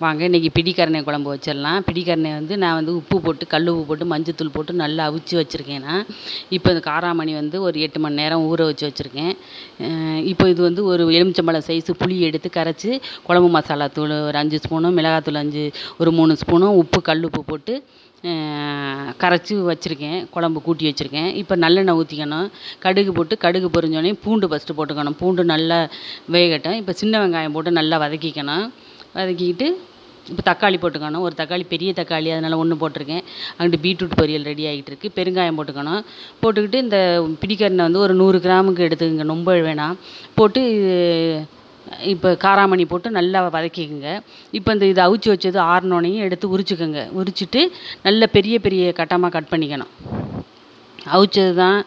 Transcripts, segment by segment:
வாங்க இன்றைக்கி பிடிக்கரணை குழம்பு வச்சிடலாம். பிடிக்கரணை வந்து நான் வந்து உப்பு போட்டு கல் உப்பு போட்டு மஞ்சத்தூள் போட்டு நல்லா அவிச்சு வச்சுருக்கேன். நான் இப்போ இந்த காராமணி வந்து ஒரு 8 மணி நேரம் ஊற வச்சு வச்சுருக்கேன். இப்போ இது வந்து ஒரு எலுமிச்சம்பழம் சைஸு புளி எடுத்து கரைச்சி குழம்பு மசாலா தூள் ஒரு 5 ஸ்பூனும், மிளகாத்தூள் ஒரு 3 ஸ்பூனும், உப்பு கல் உப்பு போட்டு கரைச்சி வச்சுருக்கேன். குழம்பு கூட்டி வச்சுருக்கேன். இப்போ நல்லெண்ணெய் ஊற்றிக்கணும். கடுகு போட்டு கடுகு பொரிஞ்சோடனே பூண்டு ஃபஸ்ட்டு போட்டுக்கணும். பூண்டு நல்லா வேகட்டும். இப்போ சின்ன வெங்காயம் போட்டு நல்லா வதக்கிக்கணும். வதக்கிக்கிட்டு இப்போ தக்காளி போட்டுக்கணும். ஒரு தக்காளி பெரிய தக்காளி அதனால் 1 போட்டிருக்கேன். அங்கிட்டு பீட்ரூட் பொரியல் ரெடி ஆகிட்டு இருக்குது. பெருங்காயம் போட்டுக்கணும். போட்டுக்கிட்டு இந்த பிடிக்கரணை வந்து ஒரு 100 கிராமுக்கு எடுத்துக்கங்க, ரொம்ப வேணாம். போட்டு இப்போ காராமணி போட்டு நல்லா வதக்கிக்கோங்க. இப்போ இதை அவிச்சு வச்சது ஆறினோனையும் எடுத்து உரிச்சுக்கோங்க. உரிச்சிட்டு நல்ல பெரிய பெரிய கட்டமாக கட் பண்ணிக்கணும். அவிச்சது தான்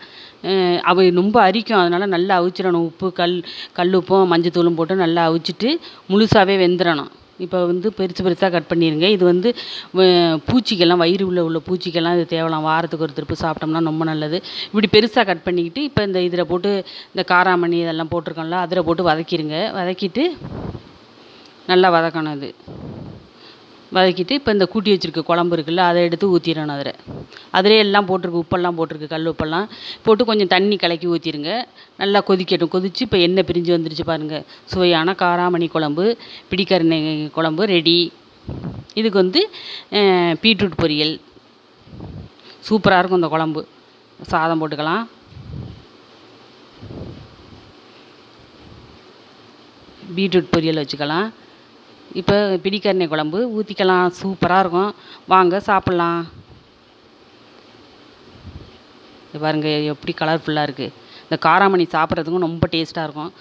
ரொம்ப அரிக்கும், அதனால் நல்லா அவிச்சிடணும். உப்பு கல் உப்பும் மஞ்சத்தூளும் போட்டு நல்லா அவிச்சிட்டு முழுசாகவே வெந்துடணும். இப்போ வந்து பெருசு பெருசாக கட் பண்ணிடுங்க. இது வந்து பூச்சிக்கெல்லாம் வயிறு உள்ள பூச்சிக்கெல்லாம் இது தேவலாம். வாரத்துக்கு ஒரு திருப்பு சாப்பிட்டோம்னா ரொம்ப நல்லது. இப்படி பெருசாக கட் பண்ணிக்கிட்டு இப்போ இதில் போட்டு இந்த காராமணி இதெல்லாம் போட்டிருக்கோம்ல, அதில் போட்டு வதக்கிடுங்க. வதக்கிட்டு நல்லா வதக்கணும். இது வதக்கிட்டு இப்போ இந்த கூட்டி வச்சுருக்க குழம்பு இருக்குல்ல, அதை எடுத்து ஊற்றிடணும். அதிலே எல்லாம் போட்டிருக்கு, உப்பெல்லாம் போட்டிருக்கு, கல் உப்பெல்லாம் போட்டு கொஞ்சம் தண்ணி கலக்கி ஊற்றிடுங்க. நல்லா கொதிக்கட்டும். கொதித்து இப்போ எண்ணெய் பிரிஞ்சு வந்துருச்சு பாருங்கள். சுவையான காராமணி குழம்பு, பிடிக்கரணை குழம்பு ரெடி. இதுக்கு வந்து பீட்ரூட் பொரியல் சூப்பராக இருக்கும். இந்த குழம்பு சாதம் போட்டுக்கலாம். பீட்ரூட் பொரியல் வச்சுக்கலாம். இப்போ பிடிக்கரணை குழம்பு ஊற்றிக்கலாம். சூப்பராக இருக்கும். வாங்க சாப்பிட்லாம். பாருங்கள் எப்படி கலர்ஃபுல்லாக இருக்குது. இந்த காராமணி சாப்பிட்றதுக்கும் ரொம்ப டேஸ்ட்டாக இருக்கும்.